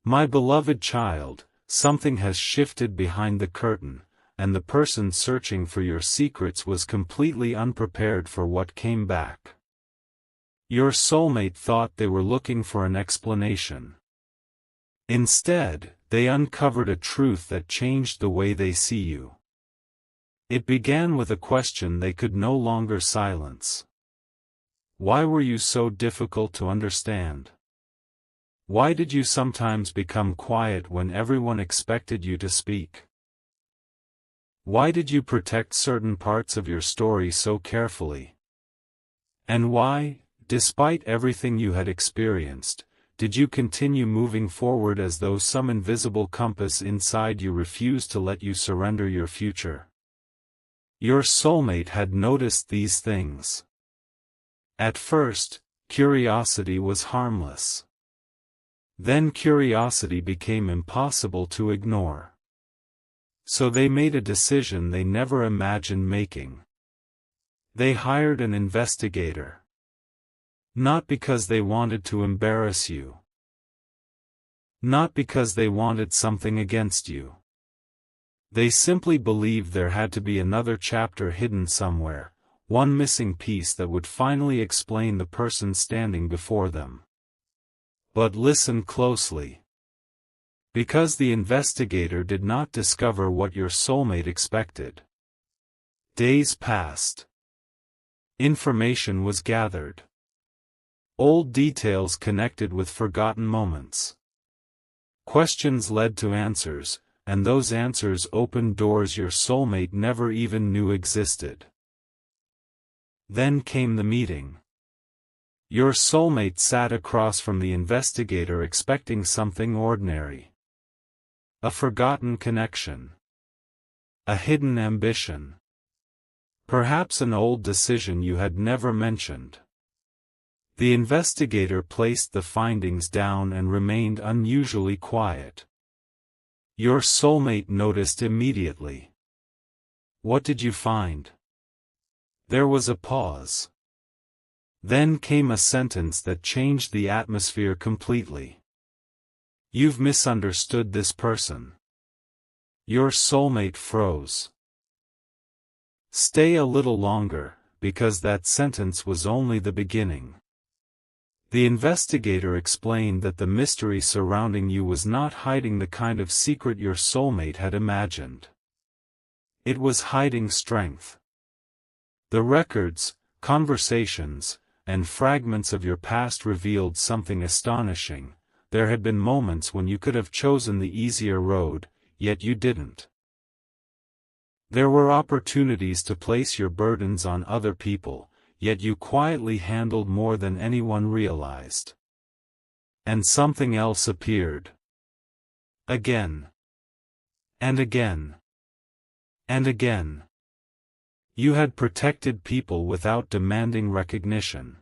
My beloved child, something has shifted behind the curtain, and the person searching for your secrets was completely unprepared for what came back. Your soulmate thought they were looking for an explanation. Instead, they uncovered a truth that changed the way they see you. It began with a question they could no longer silence. Why were you so difficult to understand? Why did you sometimes become quiet when everyone expected you to speak? Why did you protect certain parts of your story so carefully? And why, despite everything you had experienced, did you continue moving forward as though some invisible compass inside you refused to let you surrender your future? Your soulmate had noticed these things. At first, curiosity was harmless. Then curiosity became impossible to ignore. So they made a decision they never imagined making. They hired an investigator. Not because they wanted to embarrass you. Not because they wanted something against you. They simply believed there had to be another chapter hidden somewhere, one missing piece that would finally explain the person standing before them. But listen closely. Because the investigator did not discover what your soulmate expected. Days passed. Information was gathered. Old details connected with forgotten moments. Questions led to answers, and those answers opened doors your soulmate never even knew existed. Then came the meeting. Your soulmate sat across from the investigator expecting something ordinary. A forgotten connection. A hidden ambition. Perhaps an old decision you had never mentioned. The investigator placed the findings down and remained unusually quiet. Your soulmate noticed immediately. What did you find? There was a pause. Then came a sentence that changed the atmosphere completely. You've misunderstood this person. Your soulmate froze. Stay a little longer, because that sentence was only the beginning. The investigator explained that the mystery surrounding you was not hiding the kind of secret your soulmate had imagined. It was hiding strength. The records, conversations, and fragments of your past revealed something astonishing. There had been moments when you could have chosen the easier road, yet you didn't. There were opportunities to place your burdens on other people, yet you quietly handled more than anyone realized. And something else appeared. Again. And again. And again. You had protected people without demanding recognition.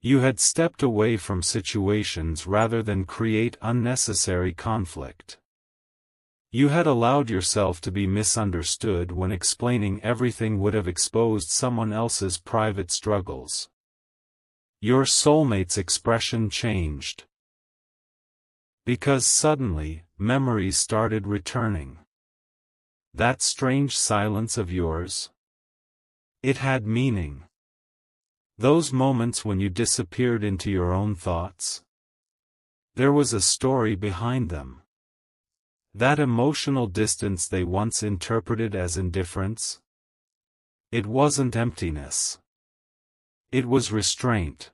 You had stepped away from situations rather than create unnecessary conflict. You had allowed yourself to be misunderstood when explaining everything would have exposed someone else's private struggles. Your soulmate's expression changed. Because suddenly, memories started returning. That strange silence of yours? It had meaning. Those moments when you disappeared into your own thoughts? There was a story behind them. That emotional distance they once interpreted as indifference? It wasn't emptiness. It was restraint.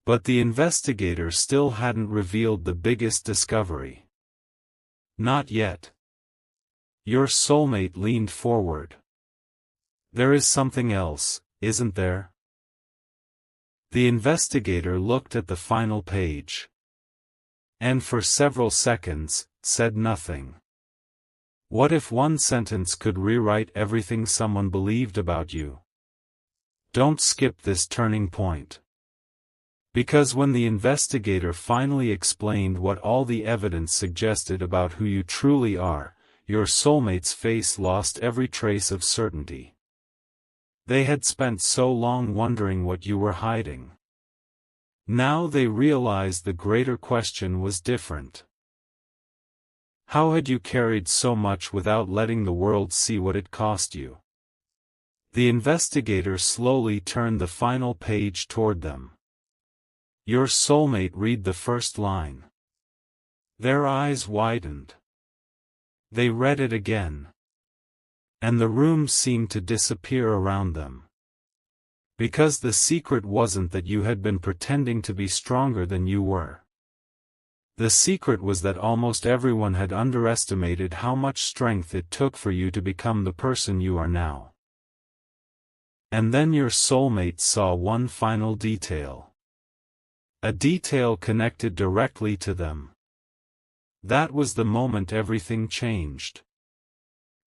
But the investigator still hadn't revealed the biggest discovery. Not yet. Your soulmate leaned forward. There is something else, isn't there? The investigator looked at the final page. And for several seconds, said nothing. What if one sentence could rewrite everything someone believed about you? Don't skip this turning point. Because when the investigator finally explained what all the evidence suggested about who you truly are, your soulmate's face lost every trace of certainty. They had spent so long wondering what you were hiding. Now they realized the greater question was different. How had you carried so much without letting the world see what it cost you? The investigator slowly turned the final page toward them. Your soulmate, read the first line. Their eyes widened. They read it again. And the room seemed to disappear around them. Because the secret wasn't that you had been pretending to be stronger than you were. The secret was that almost everyone had underestimated how much strength it took for you to become the person you are now. And then your soulmate saw one final detail. A detail connected directly to them. That was the moment everything changed.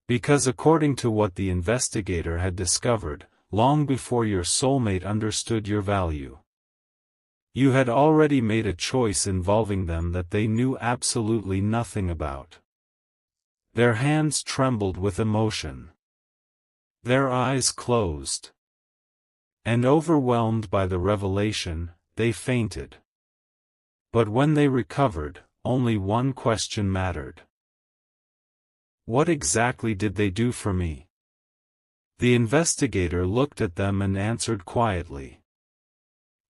Because according to what the investigator had discovered, long before your soulmate understood your value, you had already made a choice involving them that they knew absolutely nothing about. Their hands trembled with emotion. Their eyes closed. And overwhelmed by the revelation, they fainted. But when they recovered, only one question mattered. What exactly did they do for me? The investigator looked at them and answered quietly.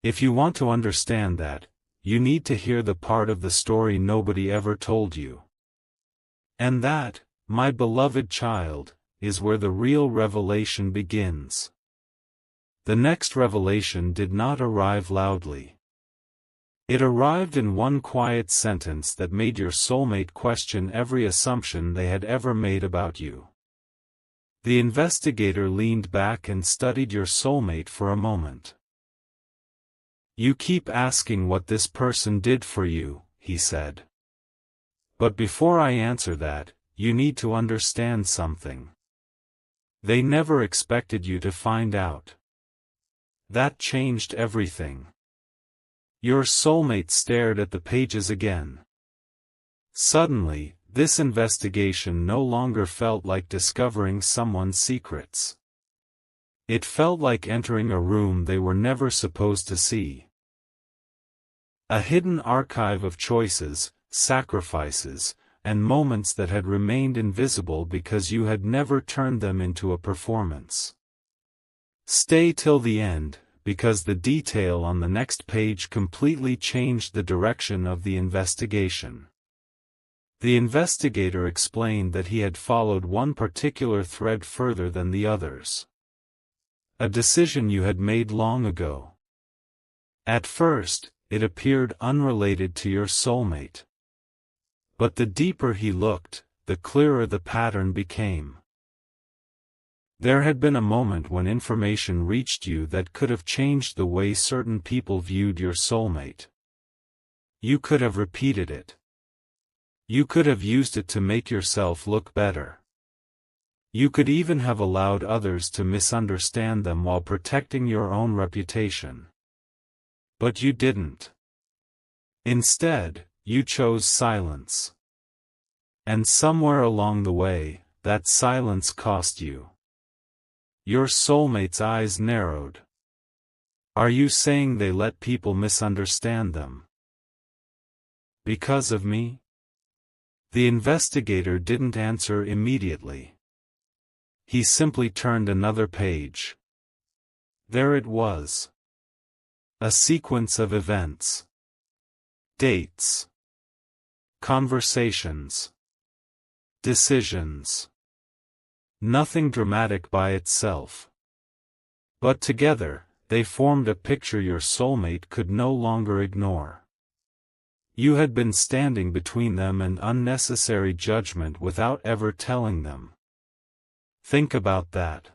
If you want to understand that, you need to hear the part of the story nobody ever told you. And that, my beloved child, is where the real revelation begins. The next revelation did not arrive loudly. It arrived in one quiet sentence that made your soulmate question every assumption they had ever made about you. The investigator leaned back and studied your soulmate for a moment. You keep asking what this person did for you, he said. But before I answer that, you need to understand something. They never expected you to find out. That changed everything. Your soulmate stared at the pages again. Suddenly, this investigation no longer felt like discovering someone's secrets. It felt like entering a room they were never supposed to see. A hidden archive of choices, sacrifices, and moments that had remained invisible because you had never turned them into a performance. Stay till the end, because the detail on the next page completely changed the direction of the investigation. The investigator explained that he had followed one particular thread further than the others. A decision you had made long ago. At first, it appeared unrelated to your soulmate. But the deeper he looked, the clearer the pattern became. There had been a moment when information reached you that could have changed the way certain people viewed your soulmate. You could have repeated it. You could have used it to make yourself look better. You could even have allowed others to misunderstand them while protecting your own reputation. But you didn't. Instead, you chose silence. And somewhere along the way, that silence cost you. Your soulmate's eyes narrowed. Are you saying they let people misunderstand them? Because of me? The investigator didn't answer immediately. He simply turned another page. There it was. A sequence of events. Dates. Conversations. Decisions. Nothing dramatic by itself. But together, they formed a picture your soulmate could no longer ignore. You had been standing between them and unnecessary judgment without ever telling them. Think about that.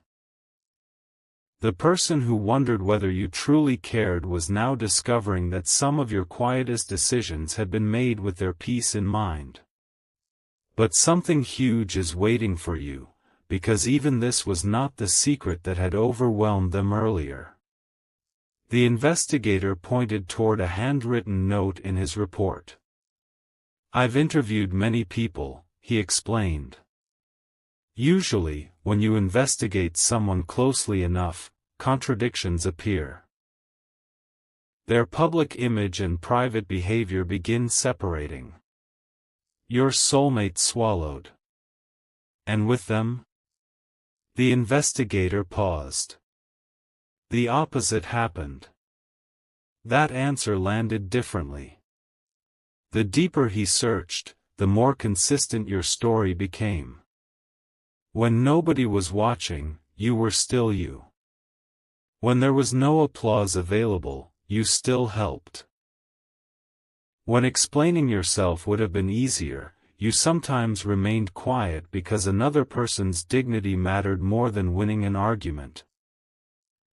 The person who wondered whether you truly cared was now discovering that some of your quietest decisions had been made with their peace in mind. But something huge is waiting for you, because even this was not the secret that had overwhelmed them earlier. The investigator pointed toward a handwritten note in his report. I've interviewed many people, he explained. Usually, when you investigate someone closely enough, contradictions appear. Their public image and private behavior begin separating. Your soulmate swallowed. And with them? The investigator paused. The opposite happened. That answer landed differently. The deeper he searched, the more consistent your story became. When nobody was watching, you were still you. When there was no applause available, you still helped. When explaining yourself would have been easier, you sometimes remained quiet because another person's dignity mattered more than winning an argument.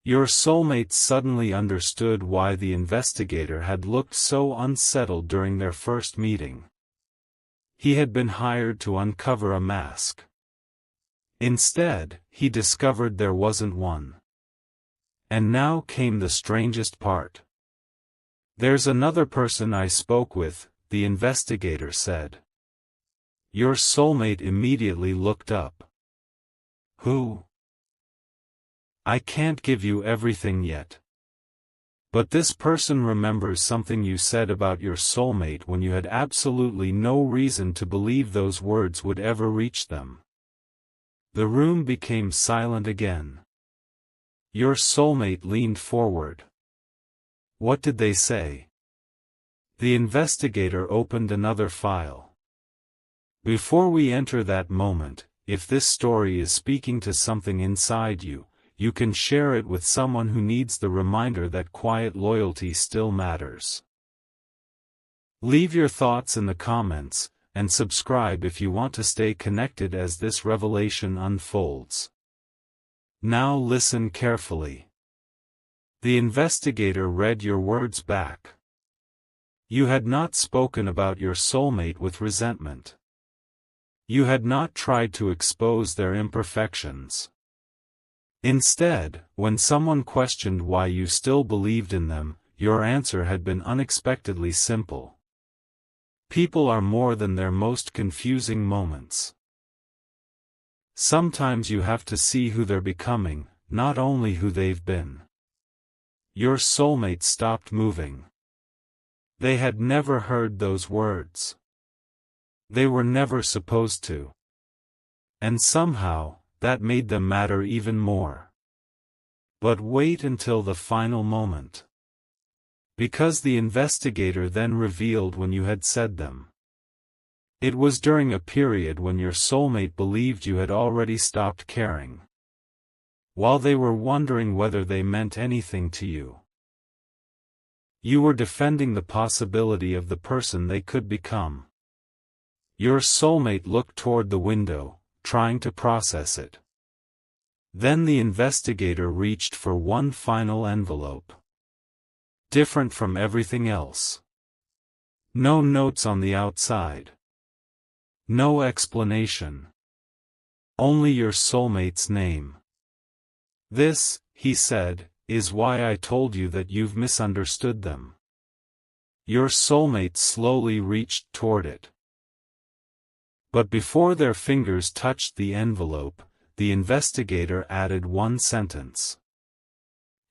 Your soulmate suddenly understood why the investigator had looked so unsettled during their first meeting. He had been hired to uncover a mask. Instead, he discovered there wasn't one. And now came the strangest part. "There's another person I spoke with," the investigator said. Your soulmate immediately looked up. "Who?" "I can't give you everything yet. But this person remembers something you said about your soulmate when you had absolutely no reason to believe those words would ever reach them." The room became silent again. Your soulmate leaned forward. "What did they say?" The investigator opened another file. "Before we enter that moment, if this story is speaking to something inside you, you can share it with someone who needs the reminder that quiet loyalty still matters." Leave your thoughts in the comments, and subscribe if you want to stay connected as this revelation unfolds. Now listen carefully. The investigator read your words back. You had not spoken about your soulmate with resentment. You had not tried to expose their imperfections. Instead, when someone questioned why you still believed in them, your answer had been unexpectedly simple. People are more than their most confusing moments. Sometimes you have to see who they're becoming, not only who they've been. Your soulmate stopped moving. They had never heard those words. They were never supposed to. And somehow, that made them matter even more. But wait until the final moment. Because the investigator then revealed when you had said them. It was during a period when your soulmate believed you had already stopped caring. While they were wondering whether they meant anything to you. You were defending the possibility of the person they could become. Your soulmate looked toward the window, trying to process it. Then the investigator reached for one final envelope. Different from everything else. No notes on the outside. No explanation. Only your soulmate's name. "This," he said, "is why I told you that you've misunderstood them." Your soulmate slowly reached toward it. But before their fingers touched the envelope, the investigator added one sentence.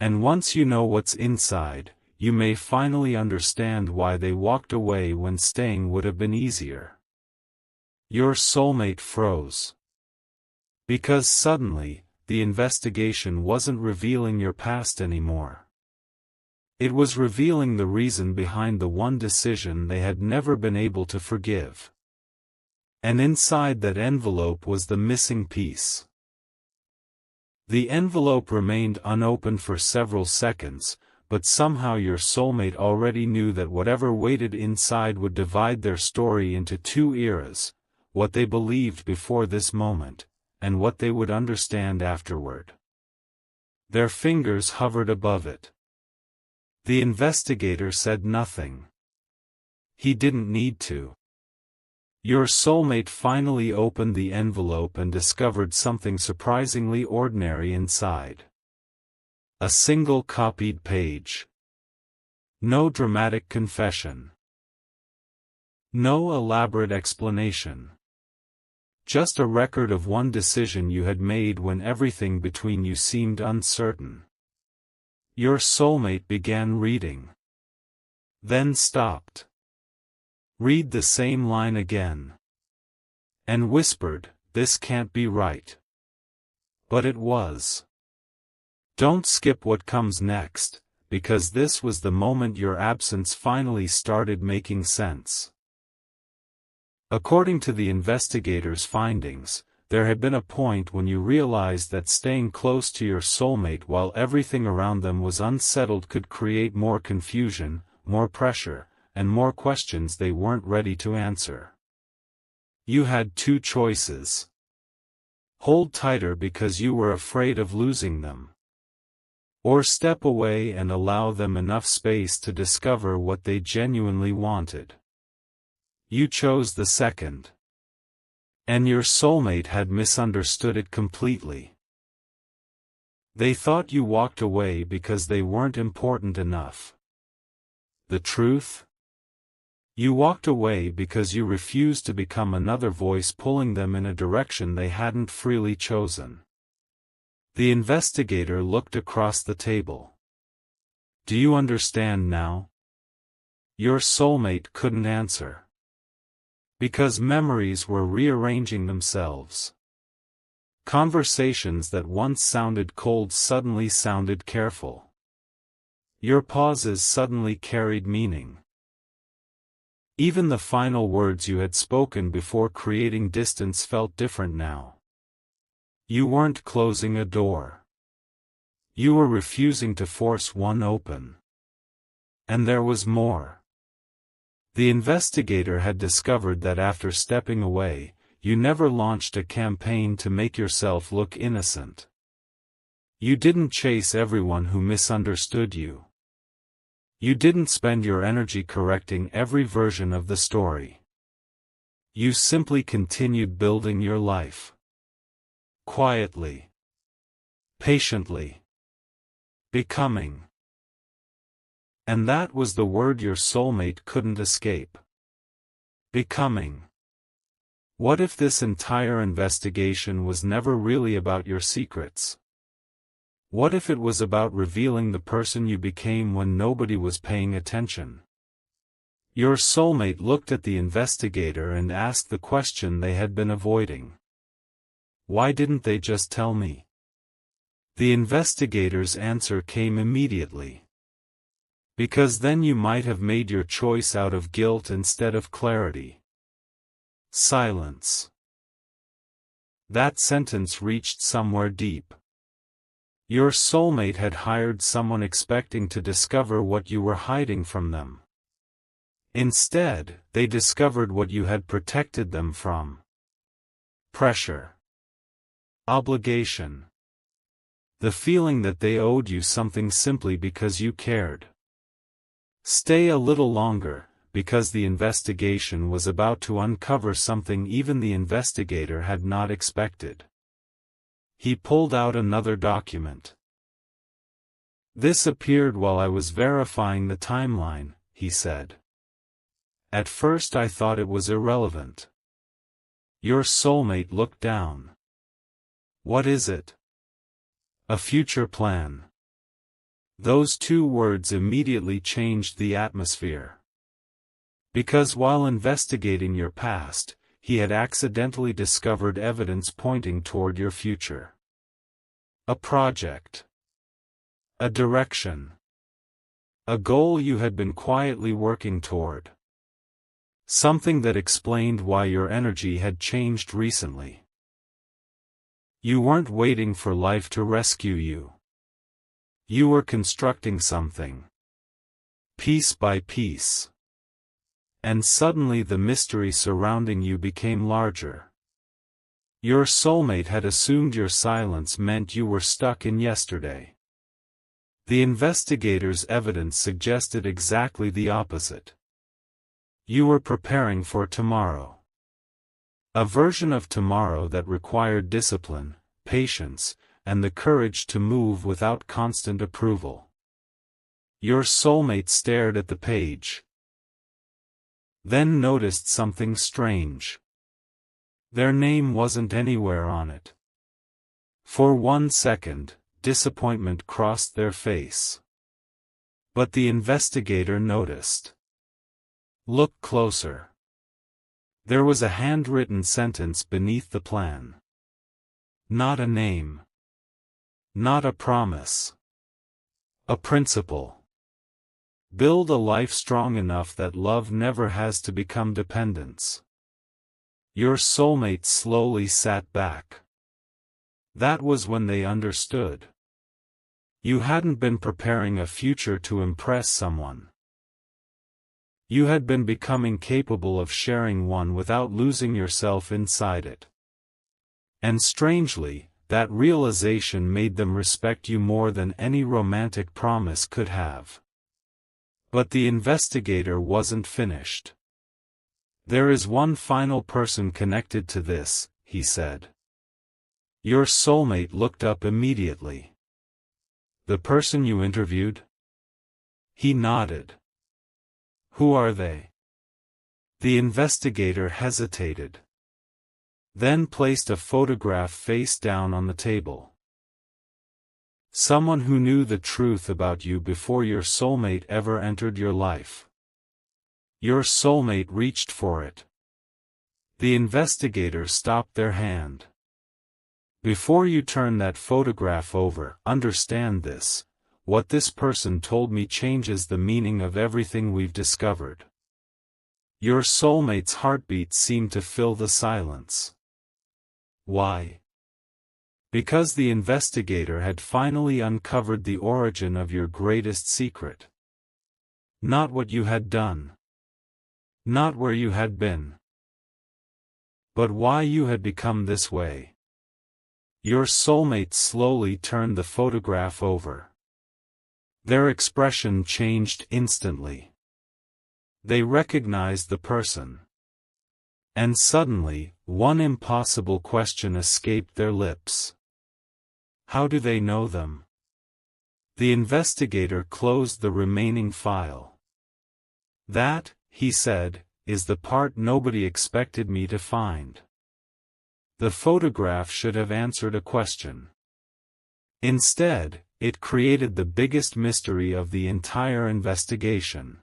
"And once you know what's inside, you may finally understand why they walked away when staying would have been easier." Your soulmate froze. Because suddenly, the investigation wasn't revealing your past anymore. It was revealing the reason behind the one decision they had never been able to forgive. And inside that envelope was the missing piece. The envelope remained unopened for several seconds, but somehow your soulmate already knew that whatever waited inside would divide their story into two eras, what they believed before this moment, and what they would understand afterward. Their fingers hovered above it. The investigator said nothing. He didn't need to. Your soulmate finally opened the envelope and discovered something surprisingly ordinary inside. A single copied page. No dramatic confession. No elaborate explanation. Just a record of one decision you had made when everything between you seemed uncertain. Your soulmate began reading. then stopped. Read the same line again. And whispered, "This can't be right." But it was. Don't skip what comes next, because this was the moment your absence finally started making sense. According to the investigator's findings, there had been a point when you realized that staying close to your soulmate while everything around them was unsettled could create more confusion, more pressure, and more questions they weren't ready to answer. You had two choices. Hold tighter because you were afraid of losing them. Or step away and allow them enough space to discover what they genuinely wanted. You chose the second. And your soulmate had misunderstood it completely. They thought you walked away because they weren't important enough. The truth? You walked away because you refused to become another voice pulling them in a direction they hadn't freely chosen. The investigator looked across the table. Do you understand now? Your soulmate couldn't answer. Because memories were rearranging themselves. Conversations that once sounded cold suddenly sounded careful. Your pauses suddenly carried meaning. Even the final words you had spoken before creating distance felt different now. You weren't closing a door. You were refusing to force one open. And there was more. The investigator had discovered that after stepping away, you never launched a campaign to make yourself look innocent. You didn't chase everyone who misunderstood you. You didn't spend your energy correcting every version of the story. You simply continued building your life. Quietly. Patiently. Becoming. And that was the word your soulmate couldn't escape. Becoming. What if this entire investigation was never really about your secrets? What if it was about revealing the person you became when nobody was paying attention? Your soulmate looked at the investigator and asked the question they had been avoiding. Why didn't they just tell me? The investigator's answer came immediately. Because then you might have made your choice out of guilt instead of clarity. Silence. That sentence reached somewhere deep. Your soulmate had hired someone expecting to discover what you were hiding from them. Instead, they discovered what you had protected them from. Pressure. Obligation. The feeling that they owed you something simply because you cared. Stay a little longer, because the investigation was about to uncover something even the investigator had not expected. He pulled out another document. This appeared while I was verifying the timeline, he said. At first I thought it was irrelevant. Your soulmate looked down. What is it? A future plan. Those two words immediately changed the atmosphere. Because while investigating your past, he had accidentally discovered evidence pointing toward your future. A project. A direction. A goal you had been quietly working toward. Something that explained why your energy had changed recently. You weren't waiting for life to rescue you. You were constructing something. Piece by piece. And suddenly the mystery surrounding you became larger. Your soulmate had assumed your silence meant you were stuck in yesterday. The investigator's evidence suggested exactly the opposite. You were preparing for tomorrow. A version of tomorrow that required discipline, patience, and the courage to move without constant approval. Your soulmate stared at the page. Then noticed something strange. Their name wasn't anywhere on it. For 1 second, disappointment crossed their face. But the investigator noticed. Look closer. There was a handwritten sentence beneath the plan. Not a name. Not a promise. A principle. Build a life strong enough that love never has to become dependence. Your soulmate slowly sat back. That was when they understood. You hadn't been preparing a future to impress someone. You had been becoming capable of sharing one without losing yourself inside it. And strangely, that realization made them respect you more than any romantic promise could have. But the investigator wasn't finished. There is one final person connected to this, he said. Your soulmate looked up immediately. The person you interviewed? He nodded. Who are they? The investigator hesitated. Then placed a photograph face down on the table. Someone who knew the truth about you before your soulmate ever entered your life. Your soulmate reached for it. The investigator stopped their hand. Before you turn that photograph over, understand this. What this person told me changes the meaning of everything we've discovered. Your soulmate's heartbeat seemed to fill the silence. Why? Because the investigator had finally uncovered the origin of your greatest secret. Not what you had done. Not where you had been. But why you had become this way. Your soulmate slowly turned the photograph over. Their expression changed instantly. They recognized the person. And suddenly, one impossible question escaped their lips. How do they know them? The investigator closed the remaining file. That, he said, is the part nobody expected me to find. The photograph should have answered a question. Instead, it created the biggest mystery of the entire investigation.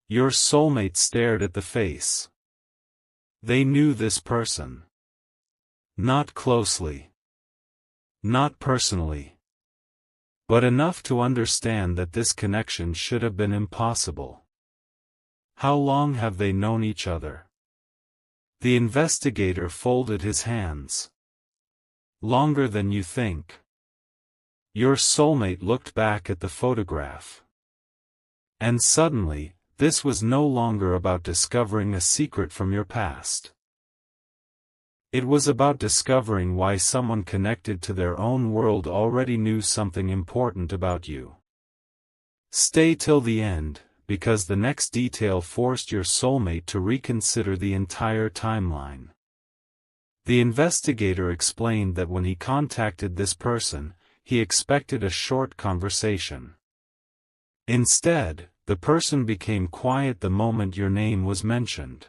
Your soulmate stared at the face. They knew this person. Not closely. Not personally. But enough to understand that this connection should have been impossible. How long have they known each other? The investigator folded his hands. Longer than you think. Your soulmate looked back at the photograph. And suddenly, this was no longer about discovering a secret from your past. It was about discovering why someone connected to their own world already knew something important about you. Stay till the end, because the next detail forced your soulmate to reconsider the entire timeline. The investigator explained that when he contacted this person, he expected a short conversation. Instead, the person became quiet the moment your name was mentioned.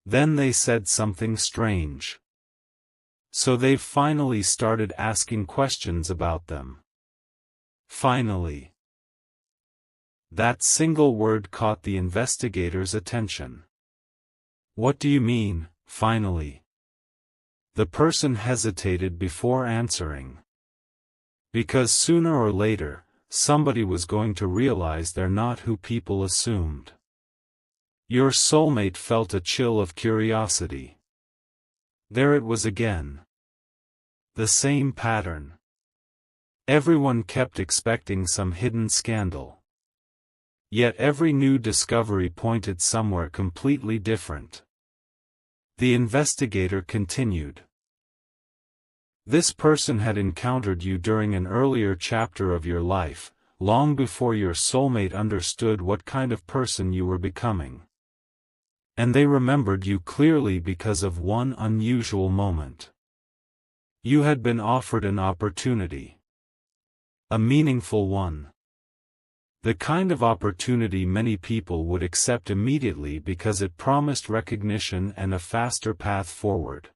Then they said something strange. So they've finally started asking questions about them. Finally. That single word caught the investigator's attention. What do you mean, finally? The person hesitated before answering. Because sooner or later, somebody was going to realize they're not who people assumed. Your soulmate felt a chill of curiosity. There it was again. The same pattern. Everyone kept expecting some hidden scandal. Yet every new discovery pointed somewhere completely different. The investigator continued. This person had encountered you during an earlier chapter of your life, long before your soulmate understood what kind of person you were becoming. And they remembered you clearly because of one unusual moment. You had been offered an opportunity. A meaningful one. The kind of opportunity many people would accept immediately because it promised recognition and a faster path forward.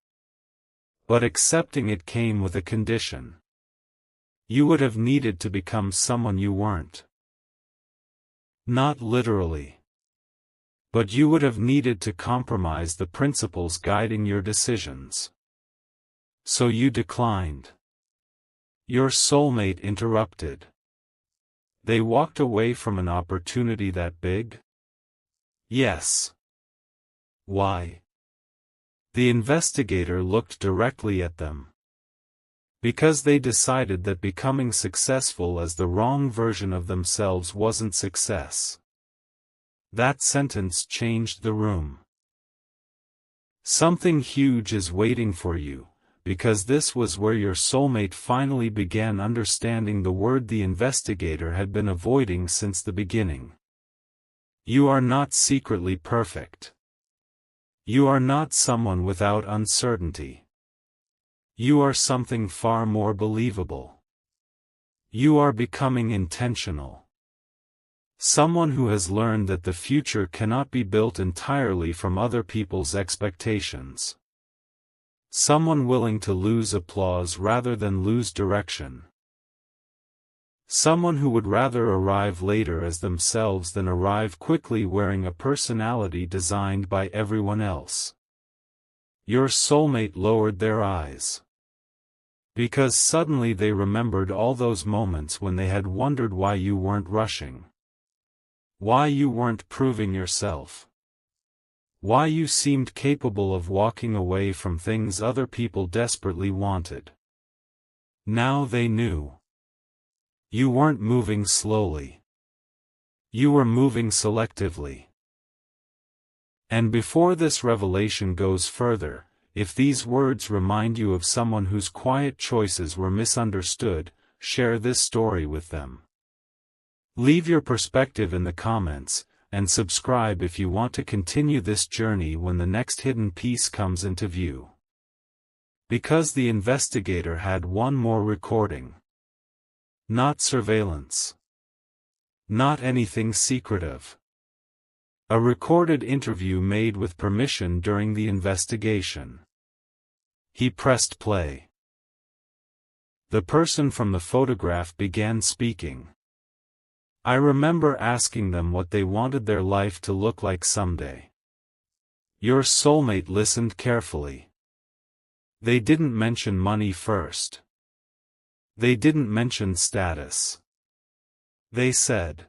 But accepting it came with a condition. You would have needed to become someone you weren't. Not literally. But you would have needed to compromise the principles guiding your decisions. So you declined. Your soulmate interrupted. They walked away from an opportunity that big? Yes. Why? The investigator looked directly at them. Because they decided that becoming successful as the wrong version of themselves wasn't success. That sentence changed the room. Something huge is waiting for you, because this was where your soulmate finally began understanding the word the investigator had been avoiding since the beginning. You are not secretly perfect. You are not someone without uncertainty. You are something far more believable. You are becoming intentional. Someone who has learned that the future cannot be built entirely from other people's expectations. Someone willing to lose applause rather than lose direction. Someone who would rather arrive later as themselves than arrive quickly wearing a personality designed by everyone else. Your soulmate lowered their eyes. Because suddenly they remembered all those moments when they had wondered why you weren't rushing. Why you weren't proving yourself. Why you seemed capable of walking away from things other people desperately wanted. Now they knew. You weren't moving slowly. You were moving selectively. And before this revelation goes further, if these words remind you of someone whose quiet choices were misunderstood, share this story with them. Leave your perspective in the comments, and subscribe if you want to continue this journey when the next hidden piece comes into view. Because the investigator had one more recording. Not surveillance. Not anything secretive. A recorded interview made with permission during the investigation. He pressed play. The person from the photograph began speaking. I remember asking them what they wanted their life to look like someday. Your soulmate listened carefully. They didn't mention money first. They didn't mention status. They said,